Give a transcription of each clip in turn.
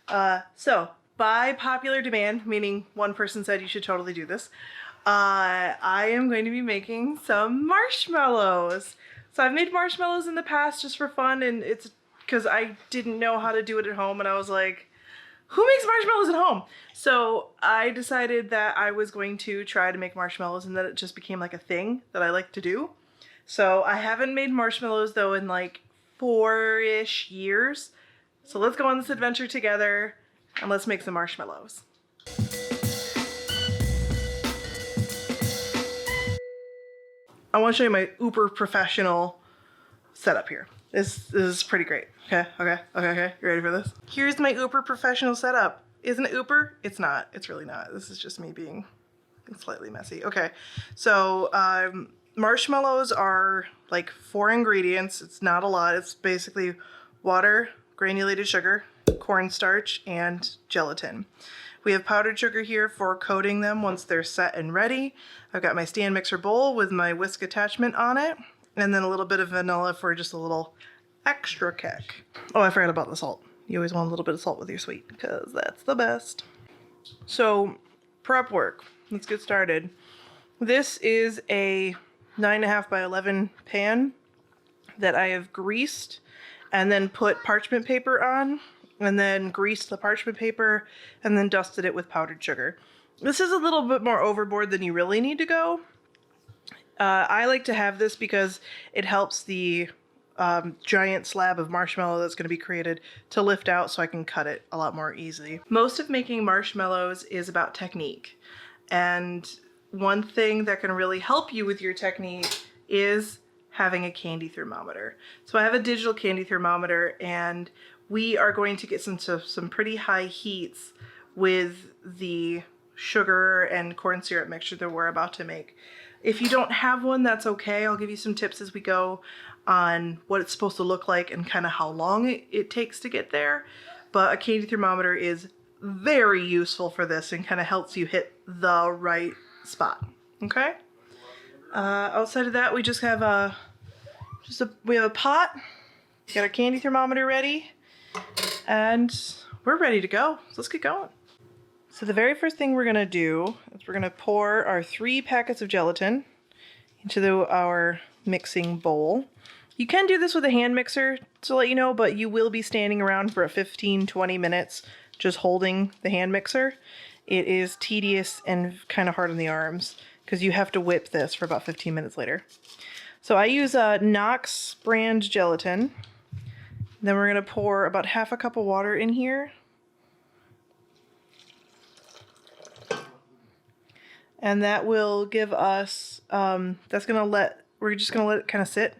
So by popular demand, meaning one person said you should totally do this, I am going to be making some marshmallows. So I've made marshmallows in the past just for fun, and it's because I didn't know how to do it at home, and I was like, who makes marshmallows at home? So I decided that I was going to try to make marshmallows, and then it just became like a thing that I like to do. So I haven't made marshmallows though in like 4-ish years. So let's go on this adventure together and let's make some marshmallows. I want to show you my uber professional setup here. This is pretty great. Okay. You ready for this? Here's my uber professional setup. Isn't it uber? It's not. It's really not. This is just me being slightly messy. Okay. So marshmallows are like 4 ingredients. It's not a lot. It's basically water, granulated sugar, cornstarch, and gelatin. We have powdered sugar here for coating them once they're set and ready. I've got my stand mixer bowl with my whisk attachment on it, and then a little bit of vanilla for just a little extra kick. Oh, I forgot about the salt. You always want a little bit of salt with your sweet, because that's the best. So, prep work. Let's get started. This is a 9.5 by 11 pan that I have greased and then put parchment paper on, and then greased the parchment paper and then dusted it with powdered sugar. This is a little bit more overboard than you really need to go. I like to have this because it helps the giant slab of marshmallow that's going to be created to lift out so I can cut it a lot more easily. Most of making marshmallows is about technique, and one thing that can really help you with your technique is having a candy thermometer. So I have a digital candy thermometer, and we are going to get some pretty high heats with the sugar and corn syrup mixture that we're about to make. If you don't have one, that's okay. I'll give you some tips as we go on what it's supposed to look like and kind of how long it takes to get there. But a candy thermometer is very useful for this and kind of helps you hit the right spot. Okay? Outside of that, we just have we have a pot. Got our candy thermometer ready, and we're ready to go. So let's get going. So the very first thing we're gonna do is we're gonna pour our 3 packets of gelatin into our mixing bowl. You can do this with a hand mixer to let you know, but you will be standing around for 15-20 minutes just holding the hand mixer. It is tedious and kind of hard on the arms because you have to whip this for about 15 minutes later. So I use a Knox brand gelatin. Then we're gonna pour about 1/2 cup of water in here. And that will give us, we're just gonna let it kind of sit.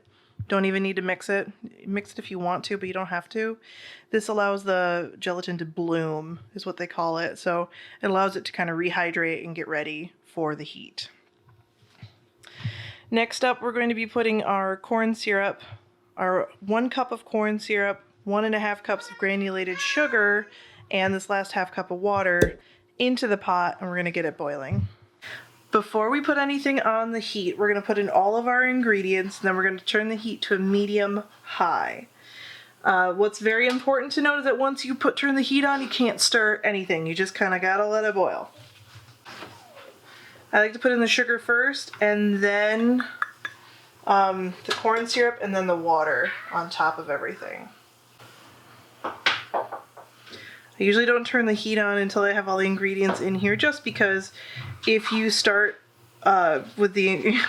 Don't even need to mix it. Mix it if you want to, but you don't have to. This allows the gelatin to bloom, is what they call it. So it allows it to kind of rehydrate and get ready for the heat. Next up, we're going to be putting our corn syrup, our 1 cup of corn syrup, 1.5 cups of granulated sugar, and this last 1/2 cup of water into the pot, and we're gonna get it boiling. Before we put anything on the heat, we're going to put in all of our ingredients, and then we're going to turn the heat to a medium-high. What's very important to note is that once you turn the heat on, you can't stir anything. You just kind of got to let it boil. I like to put in the sugar first, and then the corn syrup, and then the water on top of everything. I usually don't turn the heat on until I have all the ingredients in here, just because if you start with the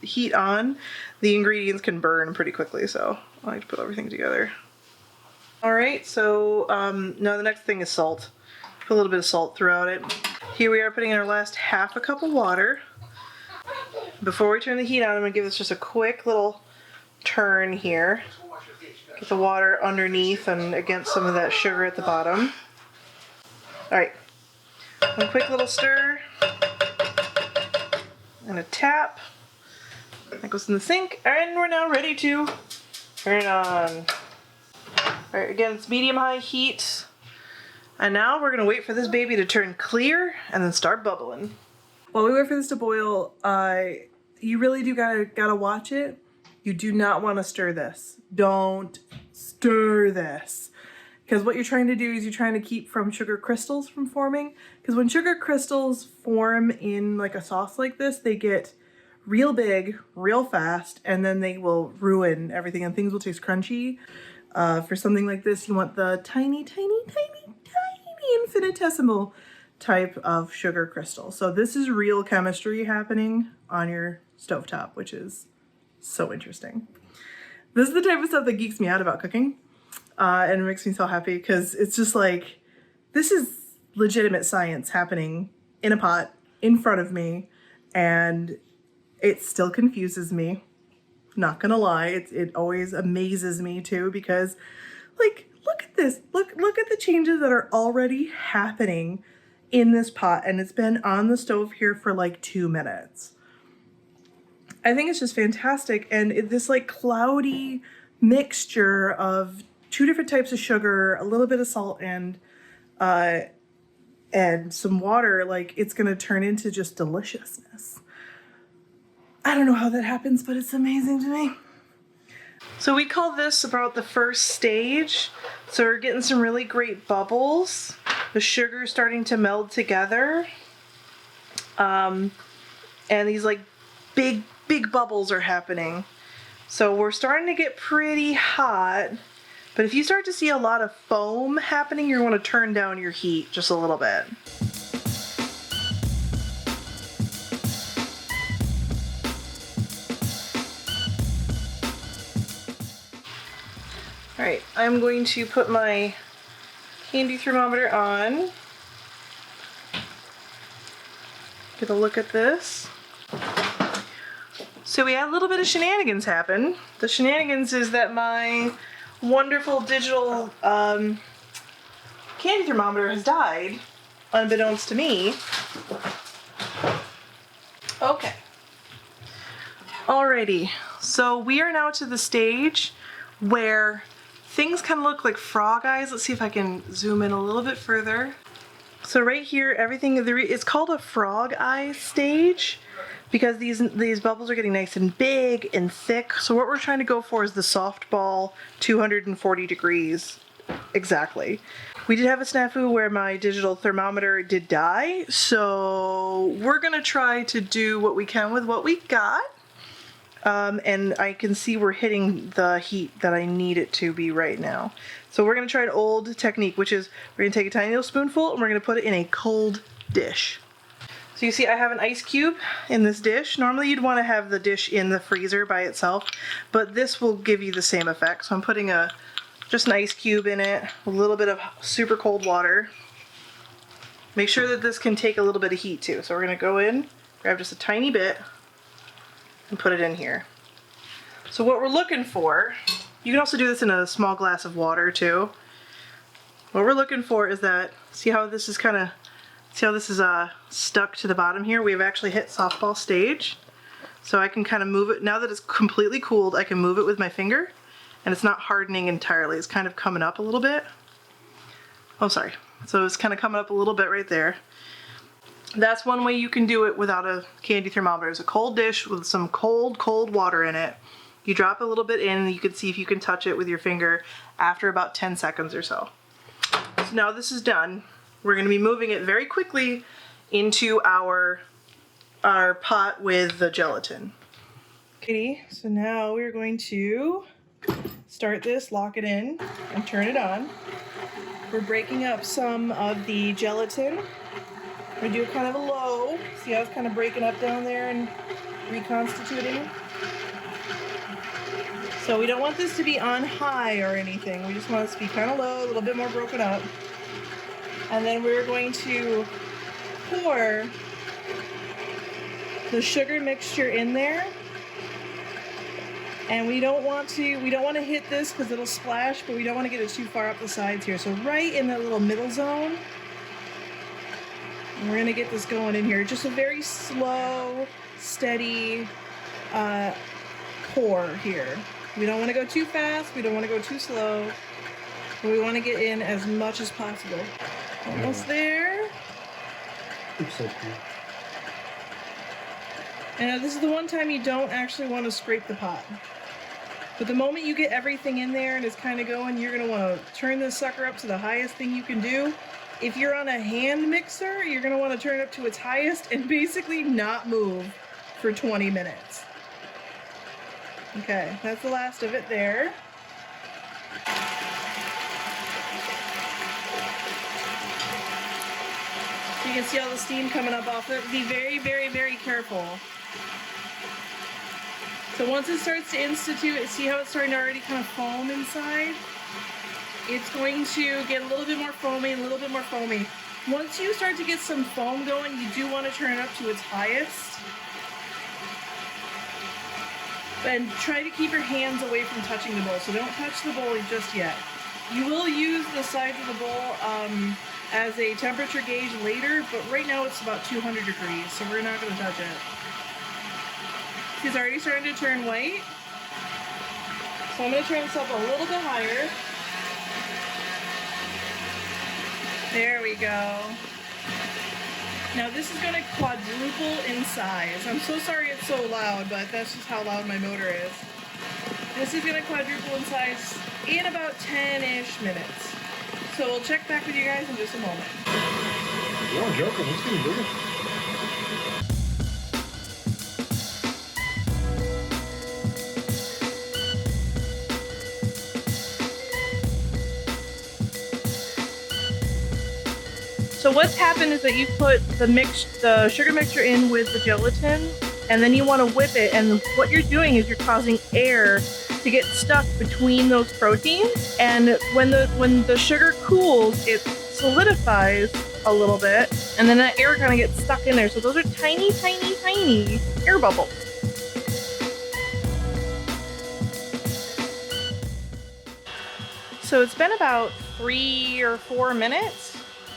heat on, the ingredients can burn pretty quickly, so I like to put everything together. Alright, so now the next thing is salt. Put a little bit of salt throughout it. Here we are putting in our last 1/2 cup of water. Before we turn the heat on, I'm going to give this just a quick little turn here. Get the water underneath and against some of that sugar at the bottom. Alright, one quick little stir and a tap. That goes in the sink, and we're now ready to turn it on. Alright, again, it's medium-high heat. And now we're going to wait for this baby to turn clear and then start bubbling. While we wait for this to boil, you really do gotta watch it. You do not want to stir this. Don't stir this. Because what you're trying to do is you're trying to keep from sugar crystals from forming. Because when sugar crystals form in like a sauce like this, they get real big, real fast, and then they will ruin everything and things will taste crunchy. For something like this, you want the tiny, tiny, tiny, tiny infinitesimal type of sugar crystal. So this is real chemistry happening on your stovetop, which is so interesting. This is the type of stuff that geeks me out about cooking. And it makes me so happy because it's just like, this is legitimate science happening in a pot in front of me, and it still confuses me. Not gonna lie, it always amazes me too, because like, look at this. Look at the changes that are already happening in this pot, and it's been on the stove here for like 2 minutes. I think it's just fantastic, and this like cloudy mixture of 2 different types of sugar, a little bit of salt, and some water, like it's gonna turn into just deliciousness. I don't know how that happens, but it's amazing to me. So we call this about the first stage. So we're getting some really great bubbles. The sugar's starting to meld together. And these like big bubbles are happening. So we're starting to get pretty hot. But if you start to see a lot of foam happening, you're going to turn down your heat just a little bit. All right, I'm going to put my candy thermometer on. Get a look at this. So we had a little bit of shenanigans happen. The shenanigans is that my wonderful digital candy thermometer has died, unbeknownst to me. Okay. Alrighty, so we are now to the stage where things kind of look like frog eyes. Let's see if I can zoom in a little bit further. So right here, everything, it's called a frog eye stage because these bubbles are getting nice and big and thick. So what we're trying to go for is the softball 240 degrees exactly. We did have a snafu where my digital thermometer did die, so we're gonna try to do what we can with what we got. And I can see we're hitting the heat that I need it to be right now. So we're gonna try an old technique, which is we're gonna take a tiny little spoonful and we're gonna put it in a cold dish. So you see I have an ice cube in this dish. Normally you'd wanna have the dish in the freezer by itself, but this will give you the same effect. So I'm putting just an ice cube in it, a little bit of super cold water. Make sure that this can take a little bit of heat too. So we're gonna go in, grab just a tiny bit, and put it in here. So what we're looking for, you can also do this in a small glass of water too. What we're looking for is that, see how this is stuck to the bottom here? We've actually hit softball stage. So I can kind of move it, now that it's completely cooled, I can move it with my finger and it's not hardening entirely. It's kind of coming up a little bit. Oh, sorry. So it's kind of coming up a little bit right there. That's one way you can do it without a candy thermometer. It's a cold dish with some cold water in it. You drop a little bit in and you can see if you can touch it with your finger after about 10 seconds or so. So now this is done. We're gonna be moving it very quickly into our pot with the gelatin. Okay, so now we're going to start this, lock it in, and turn it on. We're breaking up some of the gelatin. We do kind of a low. See how it's kind of breaking up down there and reconstituting? So we don't want this to be on high or anything. We just want this to be kind of low, a little bit more broken up. And then we're going to pour the sugar mixture in there. And we don't want to hit this because it'll splash, but we don't want to get it too far up the sides here. So right in that little middle zone. And we're gonna get this going in here. Just a very slow, steady pour here. We don't want to go too fast. We don't want to go too slow. But we want to get in as much as possible. Almost there. And this is the one time you don't actually want to scrape the pot. But the moment you get everything in there and it's kind of going, you're gonna wanna turn this sucker up to the highest thing you can do. If you're on a hand mixer, you're gonna wanna turn it up to its highest and basically not move for 20 minutes. Okay, that's the last of it there. So you can see all the steam coming up off it. Be very, very, very careful. So once it starts to institute, see how it's starting to already kind of foam inside? It's going to get a little bit more foamy, a little bit more foamy. Once you start to get some foam going, you do want to turn it up to its highest. And try to keep your hands away from touching the bowl, so don't touch the bowl just yet. You will use the sides of the bowl as a temperature gauge later, but right now it's about 200 degrees, so we're not going to touch it. It's already starting to turn white. So I'm going to turn this up a little bit higher. There we go. Now this is going to quadruple in size. I'm so sorry it's so loud, but that's just how loud my motor is. This is going to quadruple in size in about 10-ish minutes. So we'll check back with you guys in just a moment. You're not joking, it's getting bigger. So what's happened is that you put the sugar mixture in with the gelatin, and then you want to whip it, and what you're doing is you're causing air to get stuck between those proteins, and when the sugar cools, it solidifies a little bit, and then that air kind of gets stuck in there. So those are tiny, tiny, tiny air bubbles. So it's been about 3 or 4 minutes.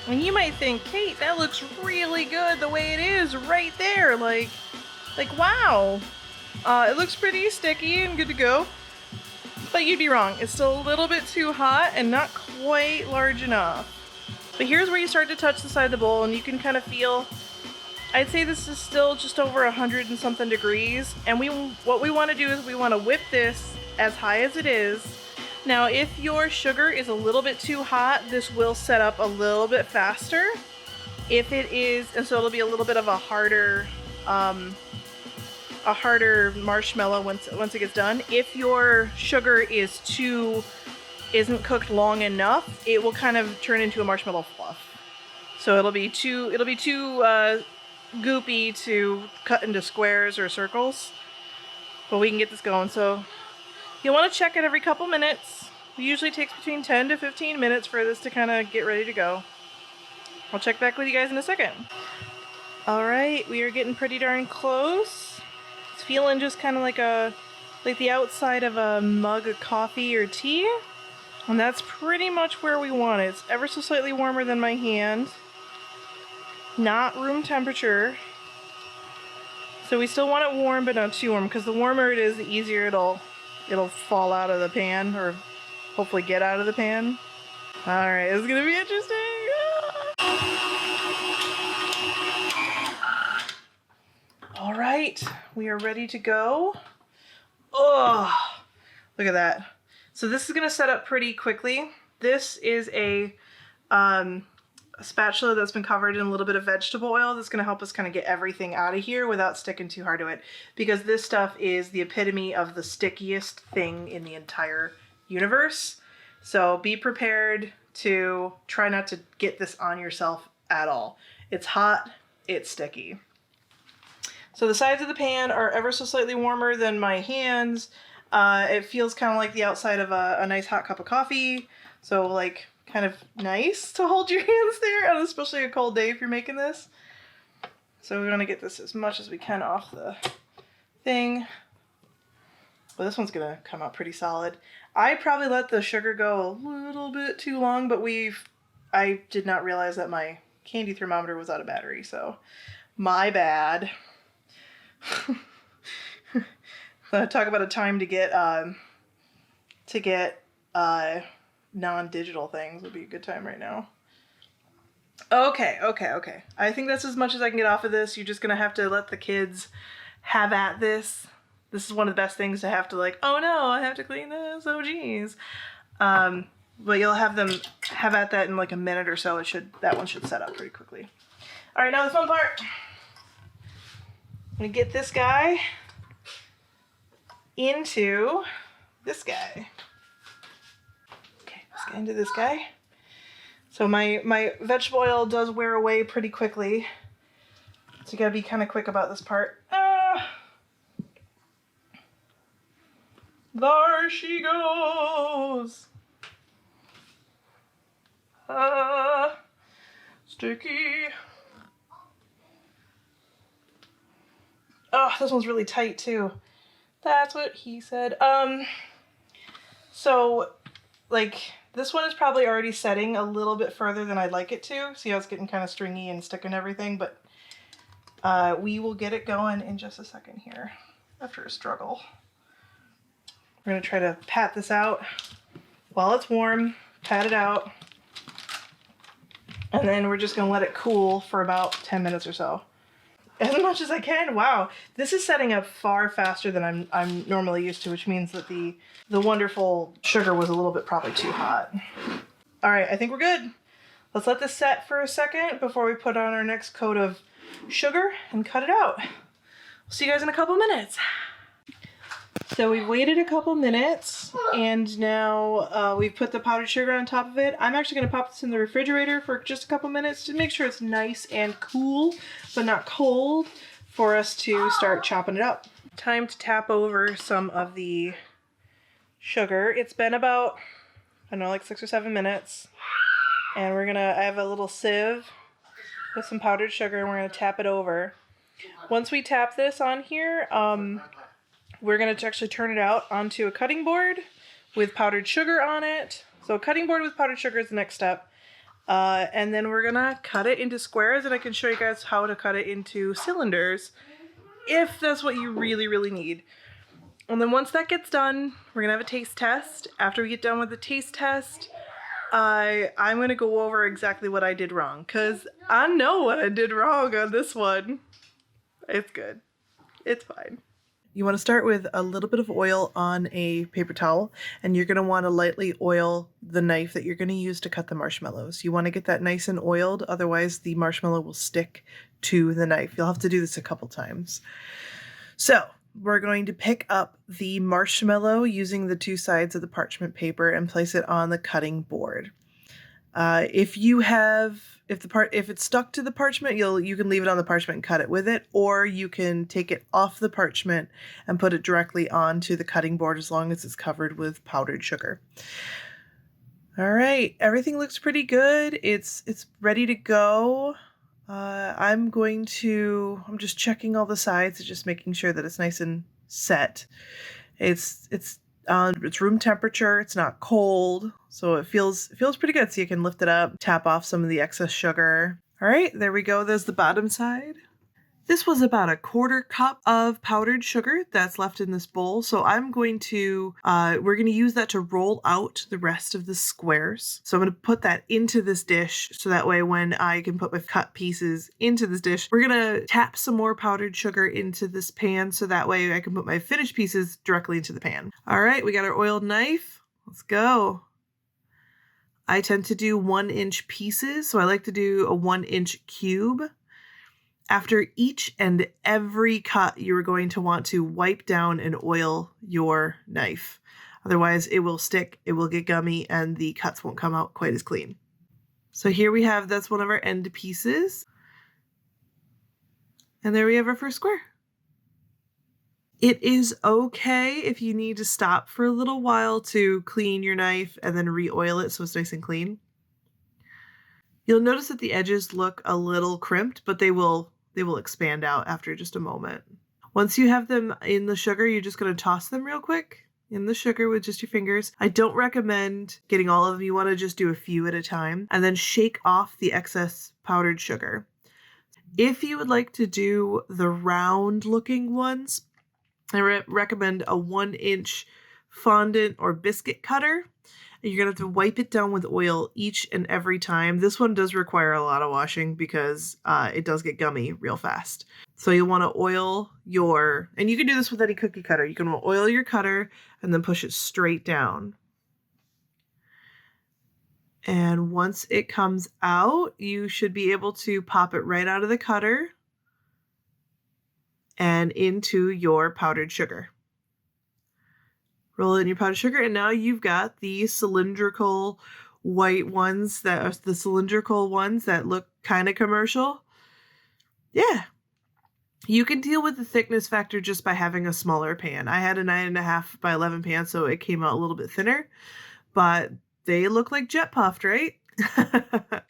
And you might think, Kate, that looks really good the way it is right there. Like wow. It looks pretty sticky and good to go. But you'd be wrong. It's still a little bit too hot and not quite large enough. But here's where you start to touch the side of the bowl and you can kind of feel, I'd say this is still just over 100 and something degrees. And what we want to do is we want to whip this as high as it is. Now, if your sugar is a little bit too hot, this will set up a little bit faster. If it is, and so it'll be a little bit of a harder marshmallow once it gets done. If your sugar isn't cooked long enough, it will kind of turn into a marshmallow fluff. So it'll be too goopy to cut into squares or circles. But we can get this going. So you'll want to check it every couple minutes. It usually takes between 10 to 15 minutes for this to kind of get ready to go. I'll check back with you guys in a second. Alright, we are getting pretty darn close. It's feeling just kind of like the outside of a mug of coffee or tea. And that's pretty much where we want it. It's ever so slightly warmer than my hand. Not room temperature. So we still want it warm, but not too warm, because the warmer it is, the easier it'll fall out of the pan, or hopefully get out of the pan. Alright, it's gonna be interesting. Alright, we are ready to go. Oh, look at that. So this is gonna set up pretty quickly. This is a spatula that's been covered in a little bit of vegetable oil that's going to help us kind of get everything out of here without sticking too hard to it, because this stuff is the epitome of the stickiest thing in the entire universe. So be prepared to try not to get this on yourself at all. It's hot, it's sticky. So the sides of the pan are ever so slightly warmer than my hands. It feels kind of like the outside of a nice hot cup of coffee. So like kind of nice to hold your hands there, and especially a cold day if you're making this. So we want to get this as much as we can off the thing. Well, this one's gonna come out pretty solid. I probably let the sugar go a little bit too long, but I did not realize that my candy thermometer was out of battery, so my bad. Talk about a time to get non-digital things would be a good time right now. Okay. I think that's as much as I can get off of this. You're just gonna have to let the kids have at this This is one of the best things to have to like, oh no, I have to clean this, oh geez. But you'll have them have at that in like a minute or so. That one should set up pretty quickly. All right, now the fun part. I'm gonna get this guy into this guy. Okay, this guy into this guy. So my vegetable oil does wear away pretty quickly. So you gotta be kind of quick about this part. There she goes. Sticky. Oh, this one's really tight too. That's what he said. So like this one is probably already setting a little bit further than I'd like it to. See how it's getting kind of stringy and sticking everything, but we will get it going in just a second here after a struggle. We're gonna try to pat this out while it's warm, pat it out, and then we're just gonna let it cool for about 10 minutes or so. As much as I can. Wow, this is setting up far faster than I'm normally used to, which means that the wonderful sugar was a little bit probably too hot. All right, I think we're good. Let's let this set for a second before we put on our next coat of sugar and cut it out. We'll see you guys in a couple minutes. So we've waited a couple minutes and now we've put the powdered sugar on top of it. I'm actually going to pop this in the refrigerator for just a couple minutes to make sure it's nice and cool, but not cold, for us to start chopping it up. Time to tap over some of the sugar. It's been about, I don't know, like 6 or 7 minutes. And I have a little sieve with some powdered sugar and we're going to tap it over. Once we tap this on here, we're going to actually turn it out onto a cutting board with powdered sugar on it. So a cutting board with powdered sugar is the next step. And then we're going to cut it into squares, and I can show you guys how to cut it into cylinders if that's what you really, really need. And then once that gets done, we're going to have a taste test. After we get done with the taste test, I'm going to go over exactly what I did wrong, because I know what I did wrong on this one. It's good. It's fine. You want to start with a little bit of oil on a paper towel, and you're going to want to lightly oil the knife that you're going to use to cut the marshmallows. You want to get that nice and oiled, otherwise the marshmallow will stick to the knife. You'll have to do this a couple times. So we're going to pick up the marshmallow using the two sides of the parchment paper and place it on the cutting board. If it's stuck to the parchment, you can leave it on the parchment and cut it with it, or you can take it off the parchment and put it directly onto the cutting board as long as it's covered with powdered sugar. All right, everything looks pretty good. It's ready to go. I'm just checking all the sides, just making sure that it's nice and set. It's room temperature. It's not cold, so it feels pretty good. So you can lift it up, tap off some of the excess sugar. All right, there we go. There's the bottom side. This was about a 1/4 cup of powdered sugar that's left in this bowl. So we're going to use that to roll out the rest of the squares. So I'm going to put that into this dish so that way when I can put my cut pieces into this dish, we're going to tap some more powdered sugar into this pan so that way I can put my finished pieces directly into the pan. All right, we got our oiled knife. Let's go. I tend to do 1-inch pieces, so I like to do a 1-inch cube. After each and every cut, you are going to want to wipe down and oil your knife. Otherwise, it will stick, it will get gummy, and the cuts won't come out quite as clean. So here we have, that's one of our end pieces. And there we have our first square. It is okay if you need to stop for a little while to clean your knife and then re-oil it so it's nice and clean. You'll notice that the edges look a little crimped, but they will expand out after just a moment. Once you have them in the sugar, you're just going to toss them real quick in the sugar with just your fingers. I don't recommend getting all of them. You want to just do a few at a time and then shake off the excess powdered sugar. If you would like to do the round looking ones, I recommend a 1-inch fondant or biscuit cutter. And you're going to have to wipe it down with oil each and every time. This one does require a lot of washing because it does get gummy real fast. So you'll want to oil your, and you can do this with any cookie cutter. You can oil your cutter and then push it straight down. And once it comes out, you should be able to pop it right out of the cutter and into your powdered sugar. Roll it in your powdered sugar, and now you've got the cylindrical white ones that are the cylindrical ones that look kind of commercial. Yeah. You can deal with the thickness factor just by having a smaller pan. I had a 9.5 by 11 pan, so it came out a little bit thinner, but they look like jet puffed, right? All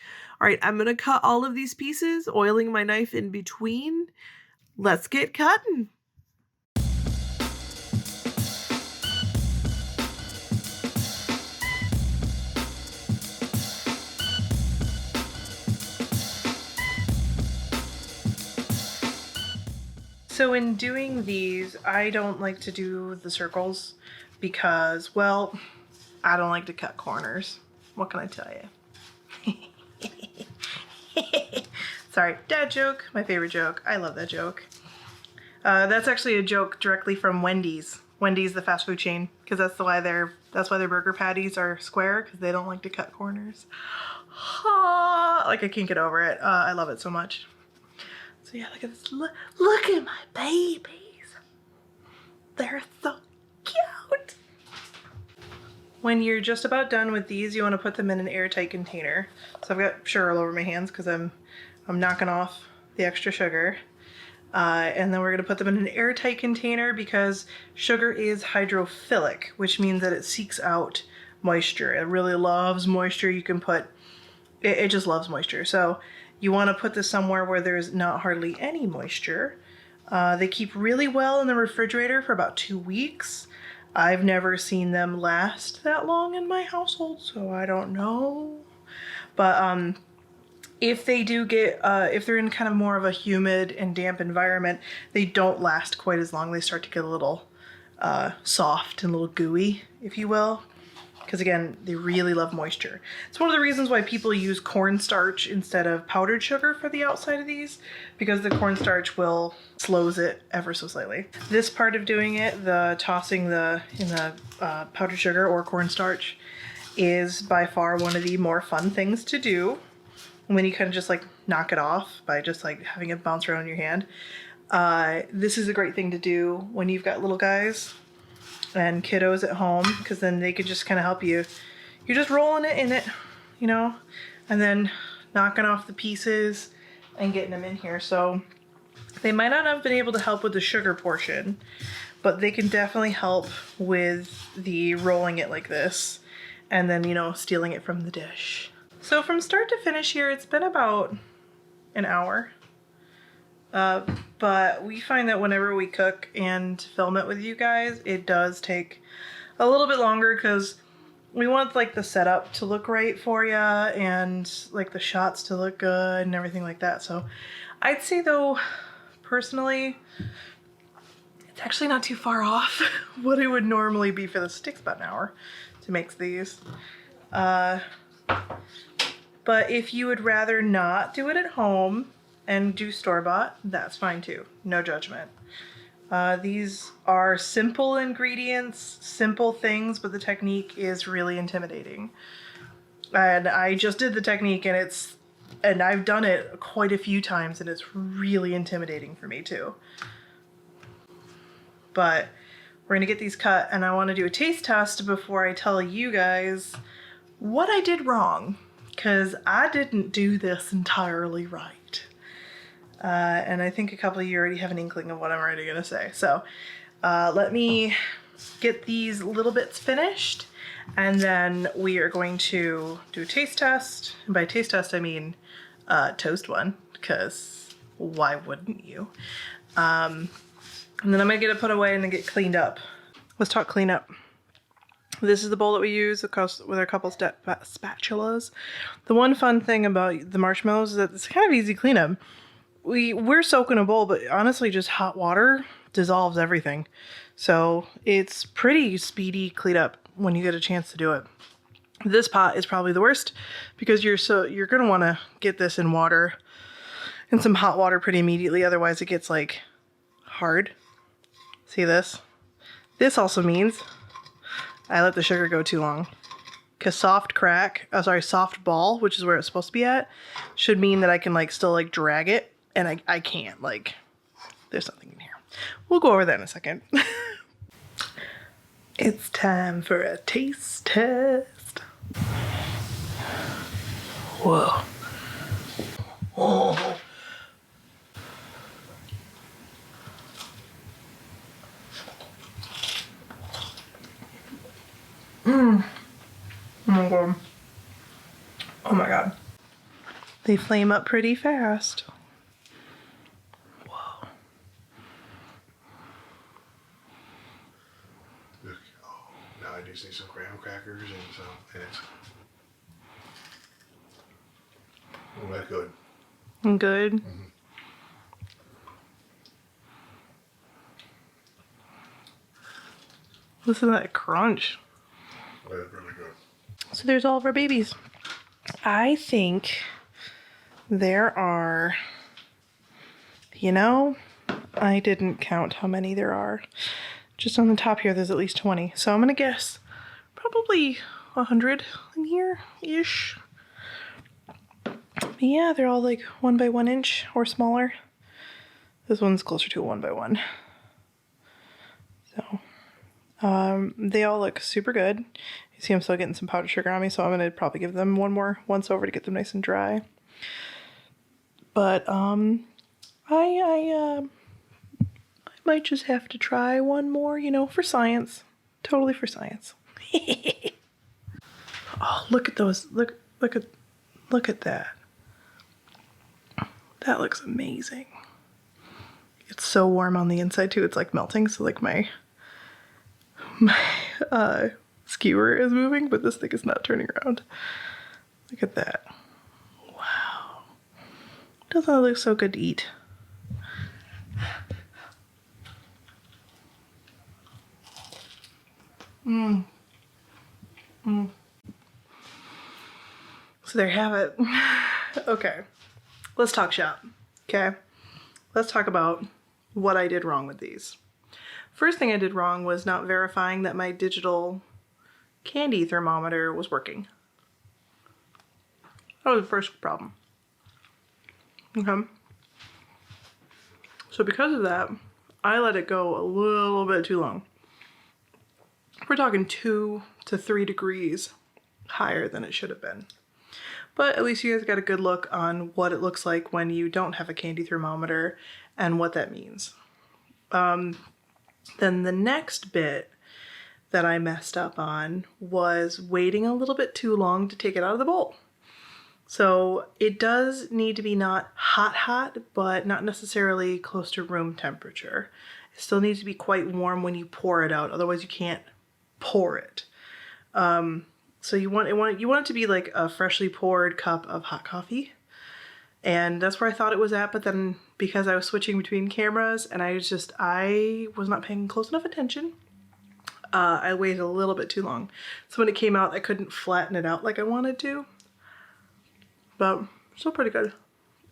right, I'm going to cut all of these pieces, oiling my knife in between. Let's get cutting. So in doing these, I don't like to do the circles because, well, I don't like to cut corners. What can I tell you? Sorry, dad joke, my favorite joke. I love that joke. That's actually a joke directly from Wendy's. Wendy's, the fast food chain, because that's why their burger patties are square, because they don't like to cut corners. Like I can't get over it. I love it so much. So yeah, look at this. Look at my babies. They're so cute. When you're just about done with these, you want to put them in an airtight container. So I've got sugar all over my hands because I'm knocking off the extra sugar. And then we're going to put them in an airtight container because sugar is hydrophilic, which means that it seeks out moisture. It really loves moisture. You can put, it just loves moisture. So you want to put this somewhere where there's not hardly any moisture. They keep really well in the refrigerator for about 2 weeks. I've never seen them last that long in my household, so I don't know. But if they do get, if they're in kind of more of a humid and damp environment, they don't last quite as long. They start to get a little soft and a little gooey, if you will. Because again, they really love moisture. It's one of the reasons why people use cornstarch instead of powdered sugar for the outside of these, because the cornstarch will slows it ever so slightly. This part of doing it, the tossing in the powdered sugar or cornstarch, is by far one of the more fun things to do when you kind of just like knock it off by just like having it bounce around in your hand. This is a great thing to do when you've got little guys and kiddos at home, because then they could just kind of help you. You're just rolling it in it, you know, and then knocking off the pieces and getting them in here. So they might not have been able to help with the sugar portion, but they can definitely help with the rolling it like this and then, you know, stealing it from the dish. So from start to finish here, it's been about an hour. But we find that whenever we cook and film it with you guys, it does take a little bit longer because we want like the setup to look right for you and like the shots to look good and everything like that. So I'd say though, personally, it's actually not too far off what it would normally be for this. It takes about an hour to make these. But if you would rather not do it at home and do store-bought, that's fine too. No judgment. These are simple ingredients, simple things, but the technique is really intimidating. And I just did the technique and I've done it quite a few times and it's really intimidating for me too. But we're gonna get these cut and I wanna do a taste test before I tell you guys what I did wrong, because I didn't do this entirely right. And I think a couple of you already have an inkling of what I'm already gonna say. So let me get these little bits finished and then we are going to do a taste test. And by taste test, I mean toast one, because why wouldn't you? And then I'm gonna get it put away and then get cleaned up. Let's talk cleanup. This is the bowl that we use with our couple spatulas. The one fun thing about the marshmallows is that it's kind of easy cleanup. We're soaking a bowl, but honestly just hot water dissolves everything. So it's pretty speedy cleanup when you get a chance to do it. This pot is probably the worst because you're gonna want to get this in water, in some hot water pretty immediately, otherwise it gets like hard. See this? This also means I let the sugar go too long. Because soft ball, which is where it's supposed to be at, should mean that I can like still like drag it, and I can't. Like, there's something in here. We'll go over that in a second. It's time for a taste test. Whoa. Oh. Oh my god. Oh my god. They flame up pretty fast. Whoa. Look, oh, now I just need some graham crackers and it's. Oh, that's good. Good. Mm-hmm. Listen to that crunch. That's really good. So there's all of our babies. I think there are, I didn't count how many there are. Just on the top here, there's at least 20. So I'm going to guess probably 100 in here-ish. Yeah, they're all like 1 by 1 inch or smaller. This one's closer to a 1 by 1. So, they all look super good. You see I'm still getting some powdered sugar on me, so I'm going to probably give them one more once over to get them nice and dry. But, I might just have to try one more, for science. Totally for science. Oh, look at those. Look at that. That looks amazing. It's so warm on the inside too. It's like melting. So like my skewer is moving, but this thing is not turning around. Look at that. Wow. Doesn't it look so good to eat? So there you have it. Okay. Let's talk shop. Okay. Let's talk about what I did wrong with these. First thing I did wrong was not verifying that my digital candy thermometer was working. That was the first problem. Okay. So because of that, I let it go a little bit too long. We're talking 2 to 3 degrees higher than it should have been. But at least you guys got a good look on what it looks like when you don't have a candy thermometer and what that means. Then the next bit that I messed up on was waiting a little bit too long to take it out of the bowl. So it does need to be not hot, but not necessarily close to room temperature. It still needs to be quite warm when you pour it out, otherwise you can't pour it. So you want it to be like a freshly poured cup of hot coffee. And that's where I thought it was at, but then because I was switching between cameras and I was not paying close enough attention, I waited a little bit too long. So when it came out, I couldn't flatten it out like I wanted to. But still pretty good.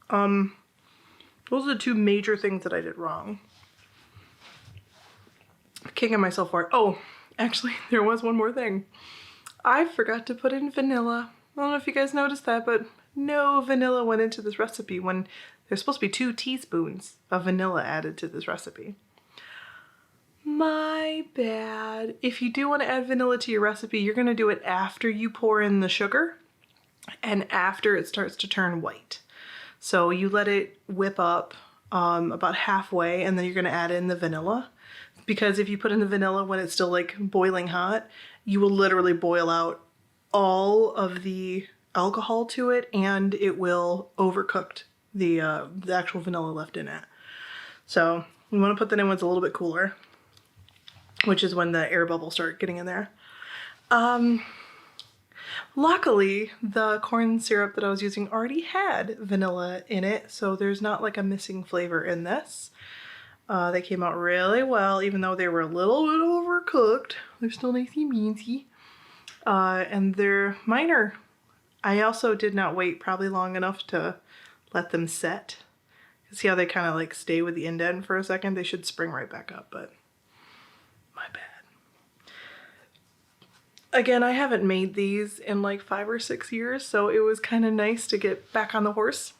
Those are the 2 major things that I did wrong. Kicking myself for it. Oh, actually, there was one more thing. I forgot to put in vanilla. I don't know if you guys noticed that, but no vanilla went into this recipe when there's supposed to be 2 teaspoons of vanilla added to this recipe. My bad. If you do want to add vanilla to your recipe, you're going to do it after you pour in the sugar and after it starts to turn white. So you let it whip up about halfway, and then you're going to add in the vanilla. Because if you put in the vanilla when it's still like boiling hot, you will literally boil out all of the alcohol to it, and it will overcook the actual vanilla left in it. So you want to put that in when it's a little bit cooler, which is when the air bubbles start getting in there. Luckily, the corn syrup that I was using already had vanilla in it, so there's not like a missing flavor in this. They came out really well, even though they were a little bit overcooked. They're still nice and beansy. and they're minor. I also did not wait probably long enough to let them set. See how they kind of like stay with the indent for a second? They should spring right back up, but my bad. Again, I haven't made these in like 5 or 6 years, so it was kind of nice to get back on the horse,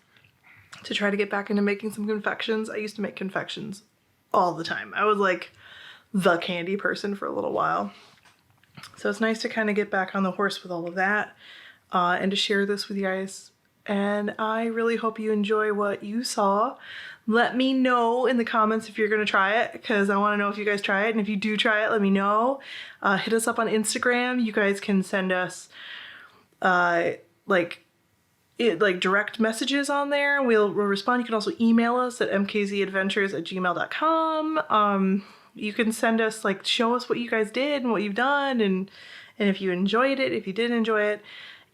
to try to get back into making some confections. I used to make confections all the time. I was like the candy person for a little while. So it's nice to kind of get back on the horse with all of that, and to share this with you guys. And I really hope you enjoy what you saw. Let me know in the comments if you're gonna try it, because I want to know if you guys try it. And if you do try it, let me know. Hit us up on Instagram. You guys can send us like direct messages on there. We'll respond. You can also email us at mkzadventures@gmail.com. You can send us, like, show us what you guys did and what you've done, and if you enjoyed it, if you didn't enjoy it.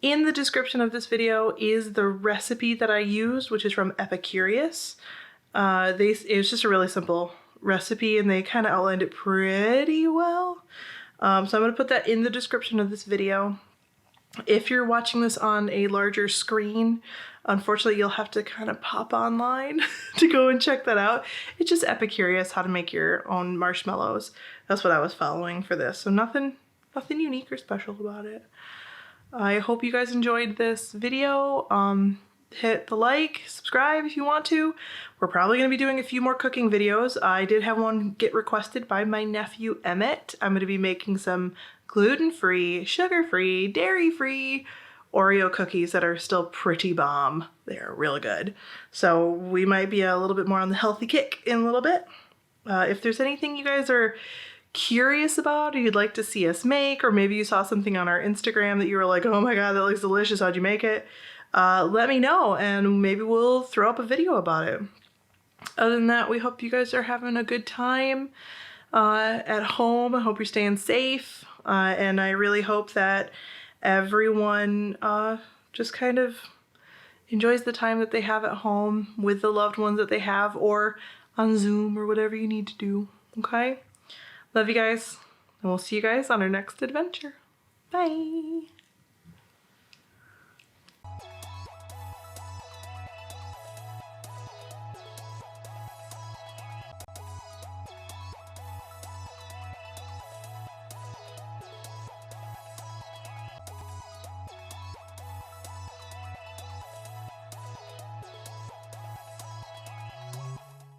In the description of this video is the recipe that I used, which is from Epicurious. It was just a really simple recipe, and they kind of outlined it pretty well. So I'm going to put that in the description of this video. If you're watching this on a larger screen, unfortunately you'll have to kind of pop online to go and check that out. It's just Epicurious, how to make your own marshmallows. That's what I was following for this. So nothing unique or special about it. I hope you guys enjoyed this video. Hit the like, subscribe if you want to. We're probably going to be doing a few more cooking videos. I did have one get requested by my nephew Emmett. I'm going to be making some gluten-free, sugar-free, dairy-free Oreo cookies that are still pretty bomb. They're real good. So we might be a little bit more on the healthy kick in a little bit. If there's anything you guys are curious about or you'd like to see us make, or maybe you saw something on our Instagram that you were like, oh my god, that looks delicious, how'd you make it? Let me know, and maybe we'll throw up a video about it. Other than that, we hope you guys are having a good time at home. I hope you're staying safe, and I really hope that everyone just kind of enjoys the time that they have at home with the loved ones that they have, or on Zoom, or whatever you need to do, okay? Love you guys, and we'll see you guys on our next adventure. Bye!